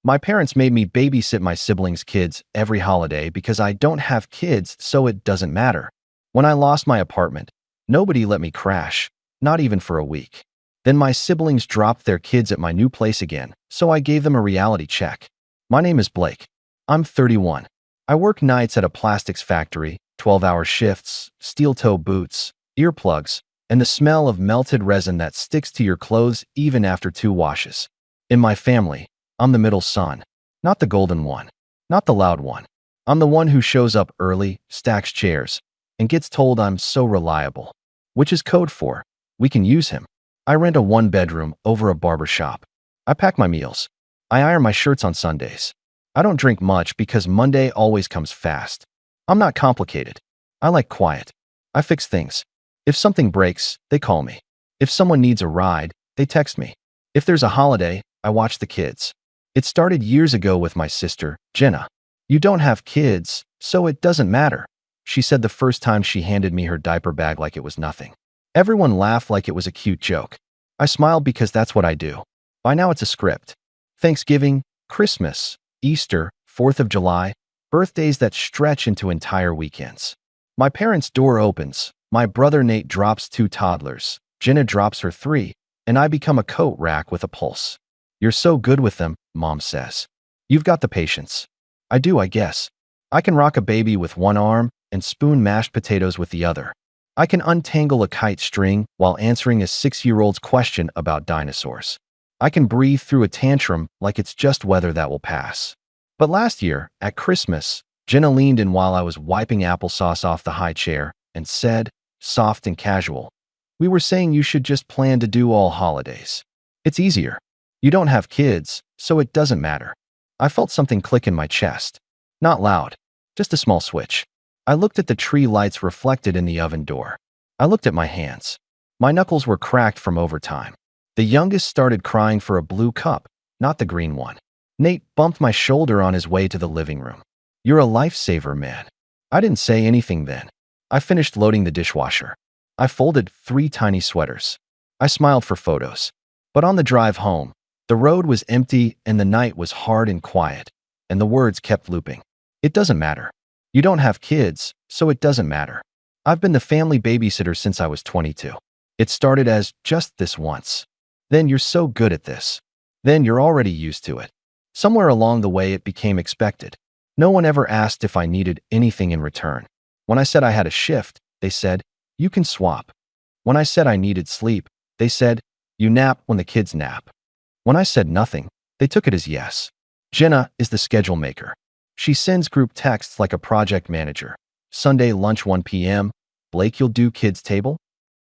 My parents made me babysit my siblings' kids every holiday because I don't have kids, so it doesn't matter. When I lost my apartment, nobody let me crash, not even for a week. Then my siblings dropped their kids at my new place again, so I gave them a reality check. My name is Blake. I'm 31. I work nights at a plastics factory, 12-hour shifts, steel-toe boots, earplugs, and the smell of melted resin that sticks to your clothes even after 2 washes. In my family, I'm the middle son, not the golden one, not the loud one. I'm the one who shows up early, stacks chairs, and gets told I'm so reliable, which is code for, we can use him. I rent a 1-bedroom over a barber shop. I pack my meals. I iron my shirts on Sundays. I don't drink much because Monday always comes fast. I'm not complicated. I like quiet. I fix things. If something breaks, they call me. If someone needs a ride, they text me. If there's a holiday, I watch the kids. It started years ago with my sister, Jenna. You don't have kids, so it doesn't matter, she said the first time she handed me her diaper bag like it was nothing. Everyone laughed like it was a cute joke. I smiled because that's what I do. By now it's a script. Thanksgiving, Christmas, Easter, 4th of July, birthdays that stretch into entire weekends. My parents' door opens. My brother Nate drops 2 toddlers. Jenna drops her 3, and I become a coat rack with a pulse. You're so good with them, Mom says. You've got the patience. I do, I guess. I can rock a baby with one arm and spoon mashed potatoes with the other. I can untangle a kite string while answering a 6-year-old's question about dinosaurs. I can breathe through a tantrum like it's just weather that will pass. But last year, at Christmas, Jenna leaned in while I was wiping applesauce off the high chair and said, soft and casual, "We were saying you should just plan to do all holidays. It's easier. You don't have kids, so it doesn't matter." I felt something click in my chest. Not loud, just a small switch. I looked at the tree lights reflected in the oven door. I looked at my hands. My knuckles were cracked from overtime. The youngest started crying for a blue cup, not the green one. Nate bumped my shoulder on his way to the living room. "You're a lifesaver, man." I didn't say anything then. I finished loading the dishwasher. I folded 3 tiny sweaters. I smiled for photos. But on the drive home, the road was empty and the night was hard and quiet, and the words kept looping. It doesn't matter. You don't have kids, so it doesn't matter. I've been the family babysitter since I was 22. It started as just this once. Then you're so good at this. Then you're already used to it. Somewhere along the way it became expected. No one ever asked if I needed anything in return. When I said I had a shift, they said, "You can swap." When I said I needed sleep, they said, "You nap when the kids nap." When I said nothing, they took it as yes. Jenna is the schedule maker. She sends group texts like a project manager. Sunday lunch 1 p.m. Blake, you'll do kids' table?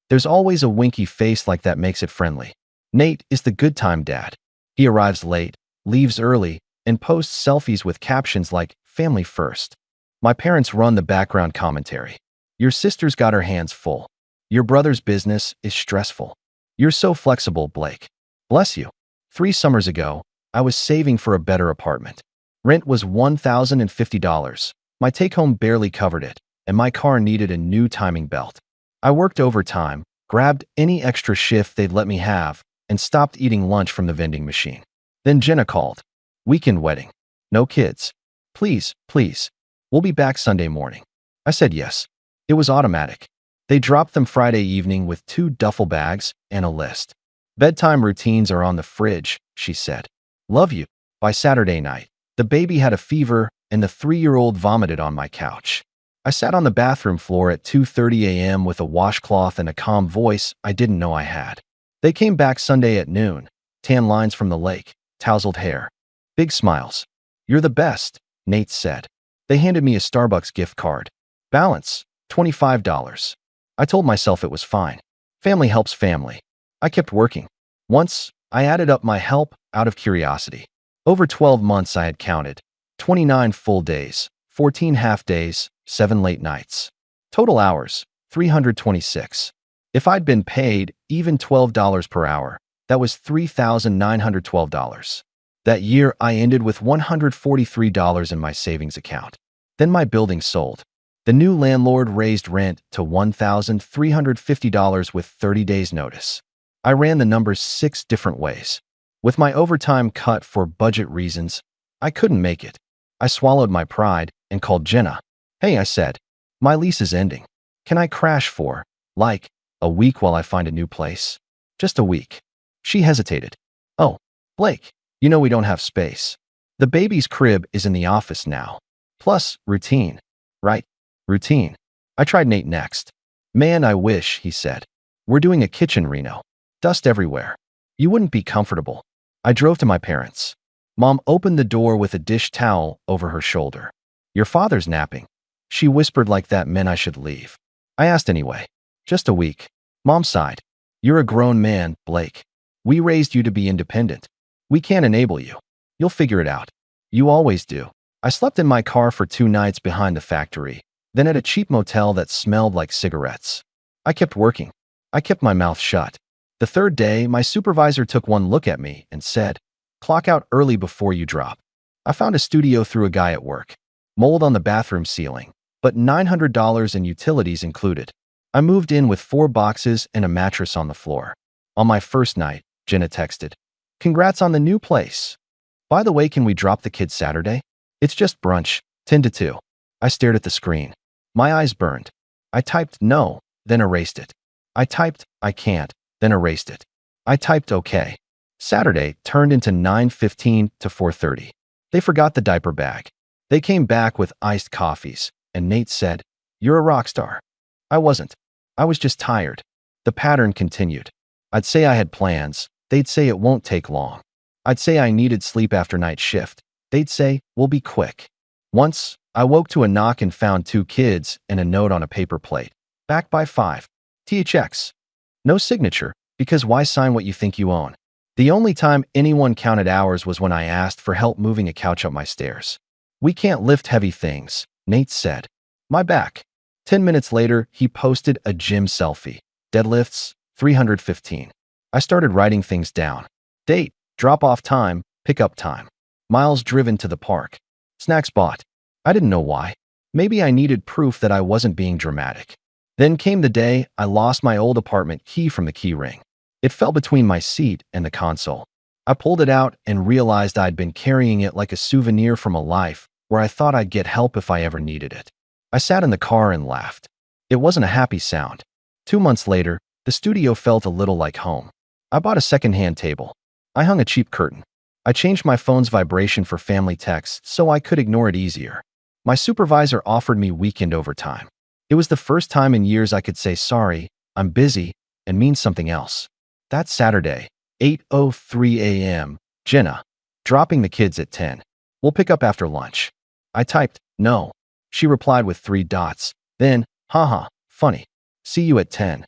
There's always a winky face like that makes it friendly. Nate is the good time dad. He arrives late, leaves early, and posts selfies with captions like family first. My parents run the background commentary. Your sister's got her hands full. Your brother's business is stressful. You're so flexible, Blake. Bless you. 3 summers ago, I was saving for a better apartment. Rent was $1,050. My take-home barely covered it, and my car needed a new timing belt. I worked overtime, grabbed any extra shift they'd let me have, and stopped eating lunch from the vending machine. Then Jenna called. "Weekend wedding. No kids. Please, please. We'll be back Sunday morning." I said yes. It was automatic. They dropped them Friday evening with 2 duffel bags and a list. "Bedtime routines are on the fridge," she said. "Love you." By Saturday night, the baby had a fever and the 3-year-old vomited on my couch. I sat on the bathroom floor at 2:30 a.m. with a washcloth and a calm voice I didn't know I had. They came back Sunday at noon, tan lines from the lake, tousled hair. Big smiles. "You're the best," Nate said. They handed me a Starbucks gift card. Balance, $25. I told myself it was fine. Family helps family. I kept working. Once, I added up my help out of curiosity. Over 12 months I had counted. 29 full days, 14 half days, 7 late nights. Total hours, 326. If I'd been paid even $12 per hour, that was $3,912. That year, I ended with $143 in my savings account. Then my building sold. The new landlord raised rent to $1,350 with 30 days notice. I ran the numbers 6 different ways. With my overtime cut for budget reasons, I couldn't make it. I swallowed my pride and called Jenna. Hey, I said, my lease is ending. Can I crash for, like, a week while I find a new place? Just a week. She hesitated. Oh, Blake, you know we don't have space. The baby's crib is in the office now. Plus, routine. Right? Routine. I tried Nate next. Man, I wish, he said. We're doing a kitchen reno. Dust everywhere. You wouldn't be comfortable. I drove to my parents'. Mom opened the door with a dish towel over her shoulder. Your father's napping. She whispered like that meant I should leave. I asked anyway. Just a week. Mom sighed. You're a grown man, Blake. We raised you to be independent. We can't enable you. You'll figure it out. You always do. I slept in my car for 2 nights behind the factory, then at a cheap motel that smelled like cigarettes. I kept working. I kept my mouth shut. The 3rd day, my supervisor took one look at me and said, clock out early before you drop. I found a studio through a guy at work. Mold on the bathroom ceiling, but $900 in utilities included. I moved in with 4 boxes and a mattress on the floor. On my first night, Jenna texted, congrats on the new place. By the way, can we drop the kids Saturday? It's just brunch, 10 to 2. I stared at the screen. My eyes burned. I typed no, then erased it. I typed I can't, then erased it. I typed okay. Saturday turned into 9:15 to 4:30. They forgot the diaper bag. They came back with iced coffees, and Nate said, you're a rock star. I wasn't. I was just tired. The pattern continued. I'd say I had plans. They'd say it won't take long. I'd say I needed sleep after night shift. They'd say, we'll be quick. Once, I woke to a knock and found 2 kids and a note on a paper plate. Back by 5. THX. No signature, because why sign what you think you own? The only time anyone counted hours was when I asked for help moving a couch up my stairs. We can't lift heavy things, Nate said. My back. 10 minutes later, he posted a gym selfie. Deadlifts, 315. I started writing things down. Date, drop-off time, pickup time. Miles driven to the park. Snacks bought. I didn't know why. Maybe I needed proof that I wasn't being dramatic. Then came the day I lost my old apartment key from the key ring. It fell between my seat and the console. I pulled it out and realized I'd been carrying it like a souvenir from a life where I thought I'd get help if I ever needed it. I sat in the car and laughed. It wasn't a happy sound. 2 months later, the studio felt a little like home. I bought a second-hand table. I hung a cheap curtain. I changed my phone's vibration for family texts so I could ignore it easier. My supervisor offered me weekend overtime. It was the first time in years I could say sorry, I'm busy, and mean something else. That Saturday, 8:03 a.m., Jenna, dropping the kids at 10. We'll pick up after lunch. I typed, no. She replied with 3 dots. Then, haha, funny. See you at 10.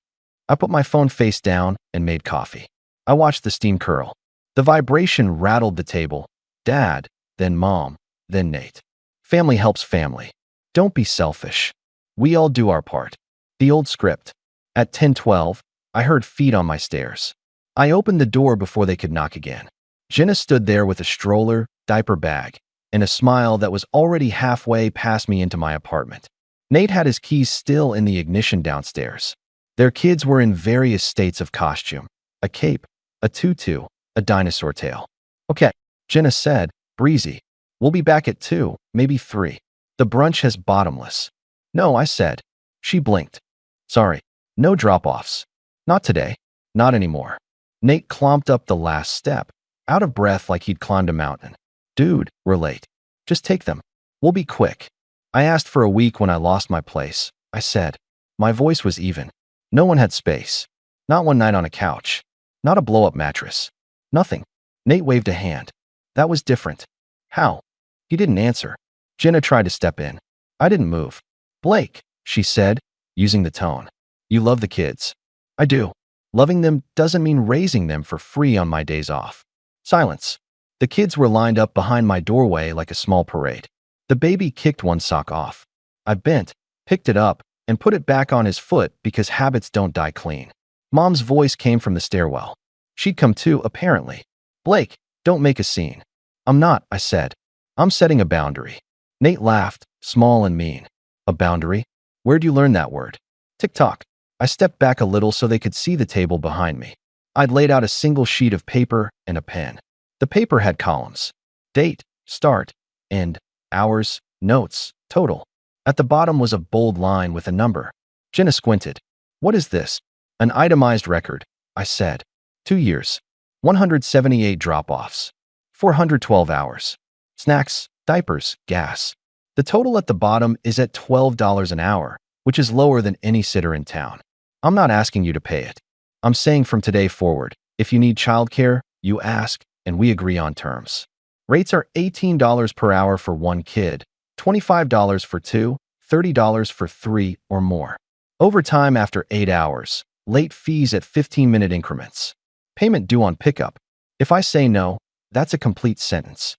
I put my phone face down and made coffee. I watched the steam curl. The vibration rattled the table. Dad, then Mom, then Nate. Family helps family. Don't be selfish. We all do our part. The old script. At 10:12, I heard feet on my stairs. I opened the door before they could knock again. Jenna stood there with a stroller, diaper bag, and a smile that was already halfway past me into my apartment. Nate had his keys still in the ignition downstairs. Their kids were in various states of costume. A cape, a tutu, a dinosaur tail. Okay, Jenna said, breezy. We'll be back at 2, maybe 3. The brunch has bottomless. No, I said. She blinked. Sorry, no drop-offs. Not today. Not anymore. Nate clomped up the last step, out of breath like he'd climbed a mountain. Dude, we're late. Just take them. We'll be quick. I asked for a week when I lost my place. I said. My voice was even. No one had space. Not one night on a couch. Not a blow-up mattress. Nothing. Nate waved a hand. That was different. How? He didn't answer. Jenna tried to step in. I didn't move. Blake, she said, using the tone. You love the kids. I do. Loving them doesn't mean raising them for free on my days off. Silence. The kids were lined up behind my doorway like a small parade. The baby kicked one sock off. I bent, picked it up, and put it back on his foot because habits don't die clean. Mom's voice came from the stairwell. She'd come too, apparently. Blake, don't make a scene. I'm not, I said. I'm setting a boundary. Nate laughed, small and mean. A boundary? Where'd you learn that word? TikTok. I stepped back a little so they could see the table behind me. I'd laid out a single sheet of paper and a pen. The paper had columns: date, start, end, hours, notes, total. At the bottom was a bold line with a number. Jenna squinted. "What is this?" "An itemized record," I said. 2 years. 178 drop-offs. 412 hours. Snacks, diapers, gas. The total at the bottom is at $12 an hour, which is lower than any sitter in town. I'm not asking you to pay it. I'm saying from today forward, if you need childcare, you ask, and we agree on terms. Rates are $18 per hour for 1 kid, $25 for 2, $30 for 3 or more. Overtime after 8 hours. Late fees at 15-minute increments. Payment due on pickup. If I say no, that's a complete sentence.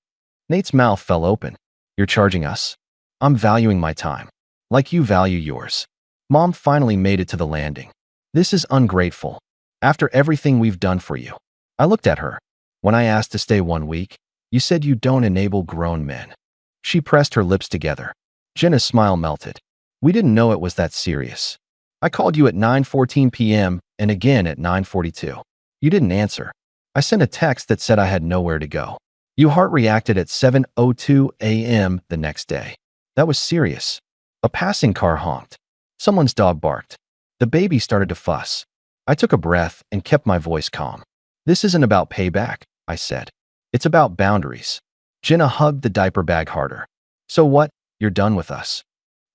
Nate's mouth fell open. "You're charging us?" "I'm valuing my time. Like you value yours." Mom finally made it to the landing. "This is ungrateful. After everything we've done for you." I looked at her. "When I asked to stay 1 week, you said you don't enable grown men." She pressed her lips together. Jenna's smile melted. "We didn't know it was that serious. I called you at 9:14 p.m. and again at 9:42. You didn't answer. I sent a text that said I had nowhere to go. You heart reacted at 7:02 a.m. the next day. That was serious." A passing car honked. Someone's dog barked. The baby started to fuss. I took a breath and kept my voice calm. "This isn't about payback," I said. "It's about boundaries." Jenna hugged the diaper bag harder. "So what? You're done with us?"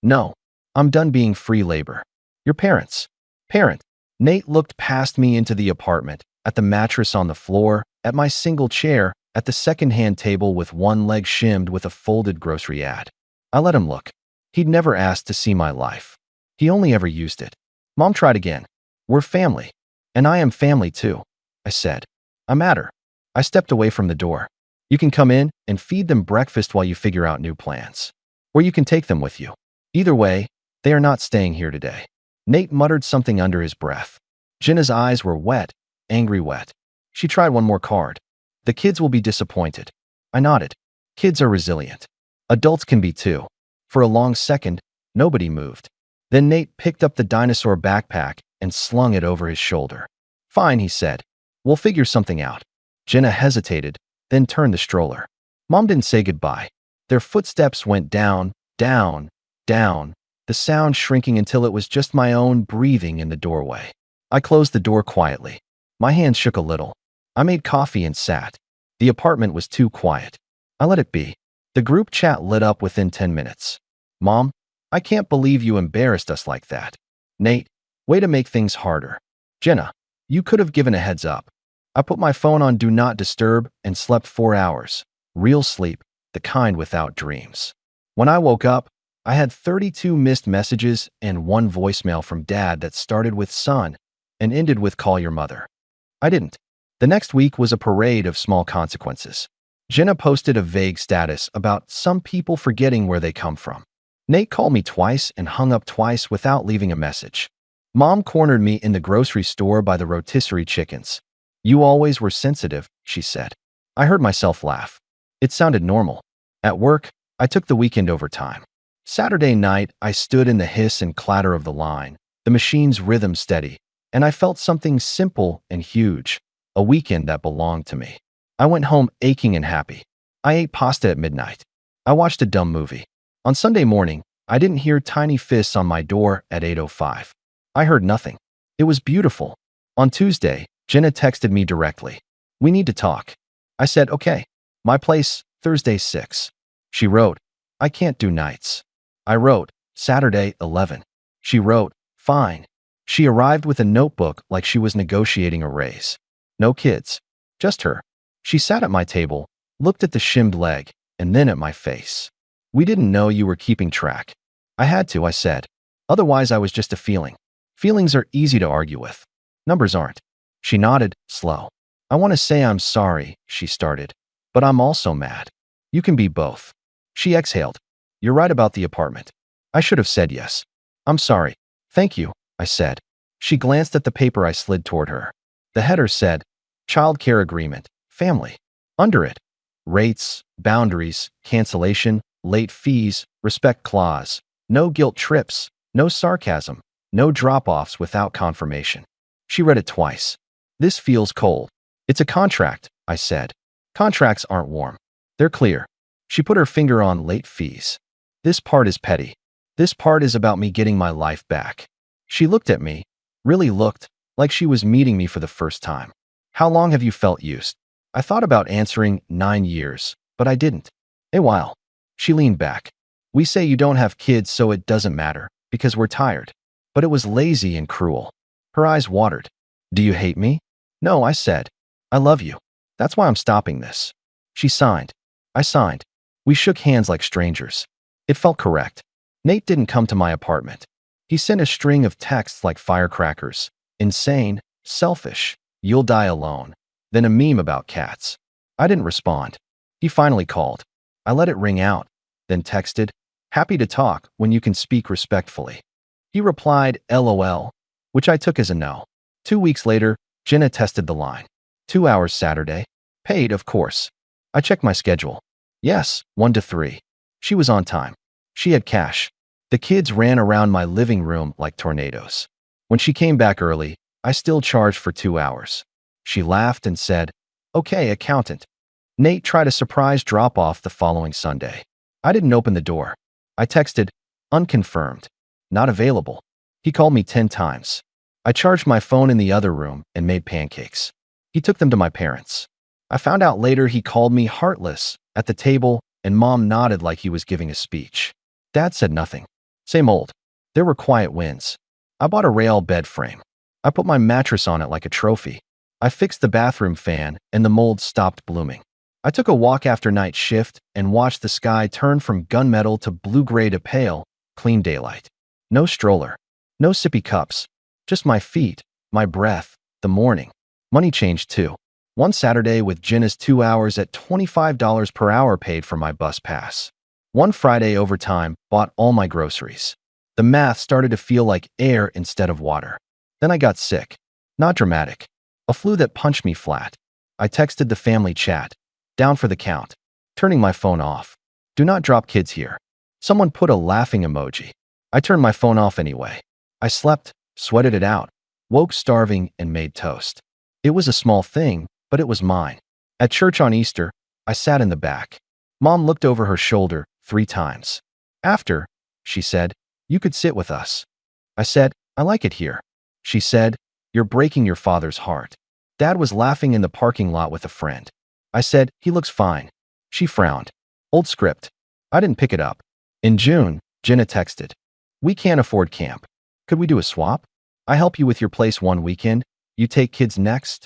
"No. I'm done being free labor." "Your parents." "Parent." Nate looked past me into the apartment, at the mattress on the floor, at my single chair, at the second-hand table with one leg shimmed with a folded grocery ad. I let him look. He'd never asked to see my life. He only ever used it. Mom tried again. "We're family. And I am family too," I said. "I matter." I stepped away from the door. "You can come in and feed them breakfast while you figure out new plans. Or you can take them with you. Either way, they are not staying here today." Nate muttered something under his breath. Jenna's eyes were wet, angry wet. She tried one more card. "The kids will be disappointed." I nodded. Kids are resilient. Adults can be too. For a long second, nobody moved. Then Nate picked up the dinosaur backpack and slung it over his shoulder. "Fine," he said. "We'll figure something out." Jenna hesitated, then turned the stroller. Mom didn't say goodbye. Their footsteps went down, down, down, the sound shrinking until it was just my own breathing in the doorway. I closed the door quietly. My hands shook a little. I made coffee and sat. The apartment was too quiet. I let it be. The group chat lit up within 10 minutes. "Mom, I can't believe you embarrassed us like that." "Nate, way to make things harder." "Jenna, you could have given a heads up." I put my phone on Do Not Disturb and slept 4 hours. Real sleep, the kind without dreams. When I woke up, I had 32 missed messages and 1 voicemail from Dad that started with "son" and ended with "call your mother." I didn't. The next week was a parade of small consequences. Jenna posted a vague status about some people forgetting where they come from. Nate called me twice and hung up twice without leaving a message. Mom cornered me in the grocery store by the rotisserie chickens. "You always were sensitive," she said. I heard myself laugh. It sounded normal. At work, I took the weekend overtime. Saturday night, I stood in the hiss and clatter of the line, the machine's rhythm steady, and I felt something simple and huge, a weekend that belonged to me. I went home aching and happy. I ate pasta at midnight. I watched a dumb movie. On Sunday morning, I didn't hear tiny fists on my door at 8:05. I heard nothing. It was beautiful. On Tuesday, Jenna texted me directly. "We need to talk." I said, "Okay. My place, Thursday 6. She wrote, "I can't do nights." I wrote, "Saturday 11. She wrote, "Fine." She arrived with a notebook like she was negotiating a raise. No kids. Just her. She sat at my table, looked at the shimmed leg, and then at my face. "We didn't know you were keeping track." "I had to," I said. "Otherwise, I was just a feeling." Feelings are easy to argue with. Numbers aren't. She nodded, slow. "I want to say I'm sorry," she started, "but I'm also mad." "You can be both." She exhaled. "You're right about the apartment." I should have said yes. "I'm sorry." "Thank you," I said. She glanced at the paper I slid toward her. The header said, "Child Care Agreement, Family." Under it, rates, boundaries, cancellation, late fees, respect clause, no guilt trips, no sarcasm, no drop-offs without confirmation. She read it twice. "This feels cold." "It's a contract," I said. Contracts aren't warm. They're clear. She put her finger on late fees. This part is petty. This part is about me getting my life back. She looked at me, really looked, like she was meeting me for the first time. How long have you felt used? I thought about answering 9 years, but I didn't. A while. She leaned back. We say you don't have kids so it doesn't matter, because we're tired. But it was lazy and cruel. Her eyes watered. Do you hate me? No, I said. I love you. That's why I'm stopping this. She signed. I signed. We shook hands like strangers. It felt correct. Nate didn't come to my apartment. He sent a string of texts like firecrackers. Insane, selfish, you'll die alone. Then a meme about cats. I didn't respond. He finally called. I let it ring out, then texted, happy to talk when you can speak respectfully. He replied, LOL, which I took as a no. 2 weeks later, Jenna tested the line. 2 hours Saturday. Paid, of course. I checked my schedule. Yes, 1 to 3. She was on time. She had cash. The kids ran around my living room like tornadoes. When she came back early, I still charged for 2 hours. She laughed and said, okay, accountant. Nate tried a surprise drop-off the following Sunday. I didn't open the door. I texted, unconfirmed, not available. He called me 10 times. I charged my phone in the other room and made pancakes. He took them to my parents. I found out later he called me heartless at the table, and Mom nodded like he was giving a speech. Dad said nothing. Same old. There were quiet wins. I bought a rail bed frame. I put my mattress on it like a trophy. I fixed the bathroom fan, and the mold stopped blooming. I took a walk after night shift and watched the sky turn from gunmetal to blue-gray to pale, clean daylight. No stroller. No sippy cups. Just my feet, my breath, the morning. Money changed too. One Saturday with Jenna's 2 hours at $25 per hour paid for my bus pass. One Friday overtime bought all my groceries. The math started to feel like air instead of water. Then I got sick. Not dramatic. A flu that punched me flat. I texted the family chat. Down for the count. Turning my phone off. Do not drop kids here. Someone put a laughing emoji. I turned my phone off anyway. I slept, sweated it out, woke starving and made toast. It was a small thing, but it was mine. At church on Easter, I sat in the back. Mom looked over her shoulder 3 times. After, she said, you could sit with us. I said, I like it here. She said, you're breaking your father's heart. Dad was laughing in the parking lot with a friend. I said, he looks fine. She frowned. Old script. I didn't pick it up. In June, Jenna texted. We can't afford camp. Could we do a swap? I help you with your place one weekend. You take kids next?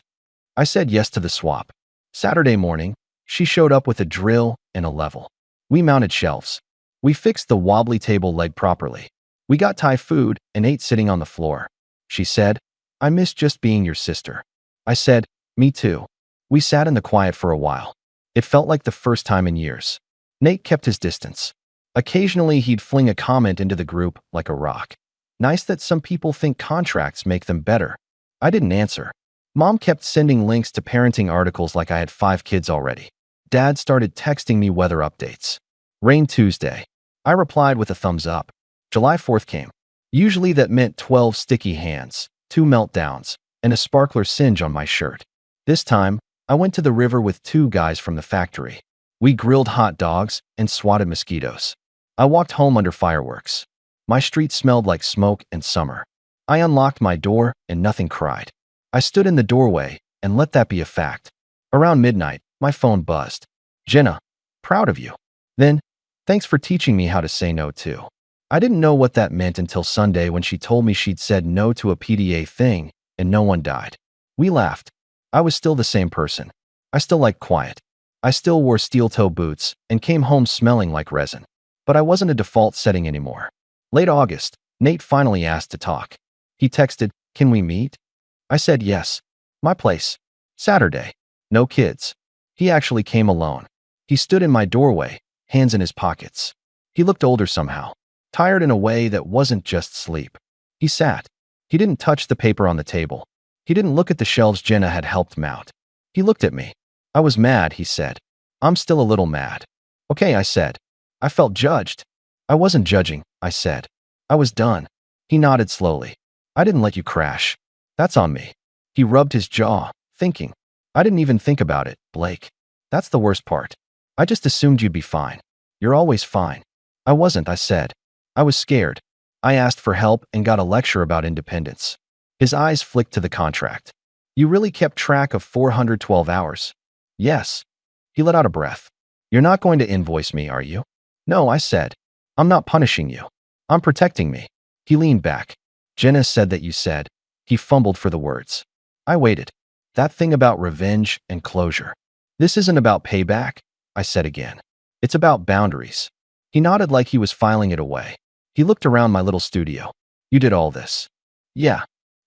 I said yes to the swap. Saturday morning, she showed up with a drill and a level. We mounted shelves. We fixed the wobbly table leg properly. We got Thai food and ate sitting on the floor. She said, I miss just being your sister. I said, me too. We sat in the quiet for a while. It felt like the first time in years. Nate kept his distance. Occasionally, he'd fling a comment into the group like a rock. Nice that some people think contracts make them better. I didn't answer. Mom kept sending links to parenting articles like I had 5 kids already. Dad started texting me weather updates. Rain Tuesday. I replied with a thumbs up. July 4th came. Usually that meant 12 sticky hands, 2 meltdowns, and a sparkler singe on my shirt. This time, I went to the river with 2 guys from the factory. We grilled hot dogs and swatted mosquitoes. I walked home under fireworks. My street smelled like smoke and summer. I unlocked my door and nothing cried. I stood in the doorway and let that be a fact. Around midnight, my phone buzzed. Jenna, proud of you. Then, thanks for teaching me how to say no too. I didn't know what that meant until Sunday when she told me she'd said no to a PDA thing and no one died. We laughed. I was still the same person. I still liked quiet. I still wore steel-toe boots and came home smelling like resin. But I wasn't a default setting anymore. Late August, Nate finally asked to talk. He texted, can we meet? I said yes. My place. Saturday. No kids. He actually came alone. He stood in my doorway, hands in his pockets. He looked older somehow, tired in a way that wasn't just sleep. He sat. He didn't touch the paper on the table. He didn't look at the shelves Jenna had helped mount. He looked at me. I was mad, he said. I'm still a little mad. Okay, I said. I felt judged. I wasn't judging, I said. I was done. He nodded slowly. I didn't let you crash. That's on me. He rubbed his jaw, thinking. I didn't even think about it, Blake. That's the worst part. I just assumed you'd be fine. You're always fine. I wasn't, I said. I was scared. I asked for help and got a lecture about independence. His eyes flicked to the contract. You really kept track of 412 hours? Yes. He let out a breath. You're not going to invoice me, are you? No, I said. I'm not punishing you. I'm protecting me. He leaned back. Jenna said that you said. He fumbled for the words. I waited. That thing about revenge and closure. This isn't about payback, I said again. It's about boundaries. He nodded like he was filing it away. He looked around my little studio. You did all this. Yeah.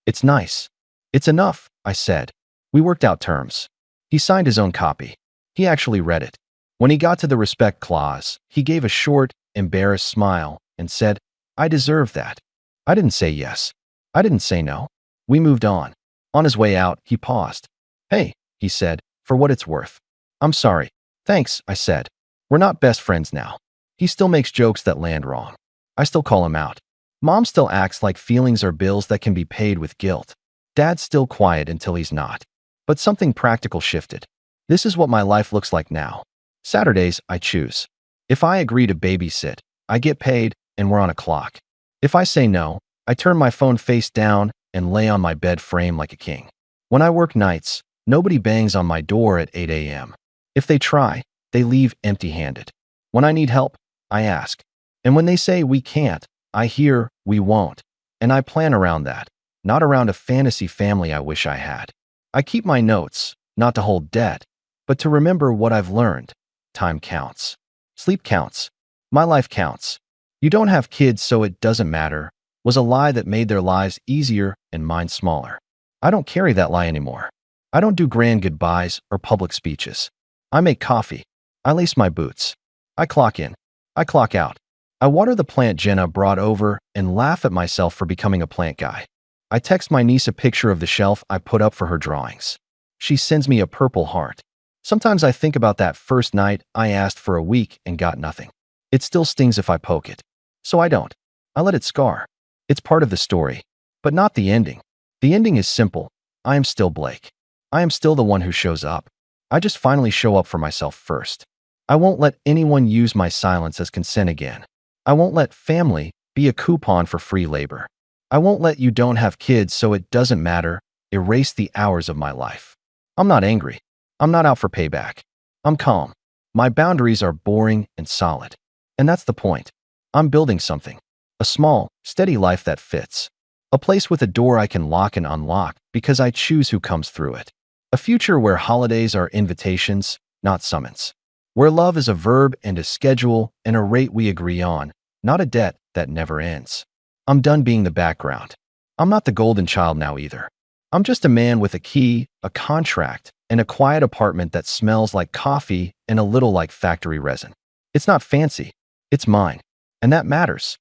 It's nice. It's enough, I said. We worked out terms. He signed his own copy. He actually read it. When he got to the respect clause, he gave a short, embarrassed smile and said, I deserve that. I didn't say yes. I didn't say no. We moved on. On his way out, he paused. Hey, he said, for what it's worth. I'm sorry. Thanks, I said. We're not best friends now. He still makes jokes that land wrong. I still call him out. Mom still acts like feelings are bills that can be paid with guilt. Dad's still quiet until he's not. But something practical shifted. This is what my life looks like now. Saturdays, I choose. If I agree to babysit, I get paid and we're on a clock. If I say no, I turn my phone face down and lay on my bed frame like a king. When I work nights, nobody bangs on my door at 8 a.m. If they try, they leave empty-handed. When I need help, I ask. And when they say we can't, I hear we won't. And I plan around that, not around a fantasy family I wish I had. I keep my notes, not to hold debt, but to remember what I've learned. Time counts. Sleep counts. My life counts. You don't have kids, so it doesn't matter, was a lie that made their lives easier and mine smaller. I don't carry that lie anymore. I don't do grand goodbyes or public speeches. I make coffee. I lace my boots. I clock in. I clock out. I water the plant Jenna brought over and laugh at myself for becoming a plant guy. I text my niece a picture of the shelf I put up for her drawings. She sends me a purple heart. Sometimes I think about that first night I asked for a week and got nothing. It still stings if I poke it. So I don't. I let it scar. It's part of the story, but not the ending. The ending is simple. I am still Blake. I am still the one who shows up. I just finally show up for myself first. I won't let anyone use my silence as consent again. I won't let family be a coupon for free labor. I won't let you don't have kids so it doesn't matter erase the hours of my life. I'm not angry. I'm not out for payback. I'm calm. My boundaries are boring and solid. And that's the point. I'm building something. A small, steady life that fits. A place with a door I can lock and unlock because I choose who comes through it. A future where holidays are invitations, not summons. Where love is a verb and a schedule and a rate we agree on, not a debt that never ends. I'm done being the background. I'm not the golden child now either. I'm just a man with a key, a contract, and a quiet apartment that smells like coffee and a little like factory resin. It's not fancy. It's mine. And that matters.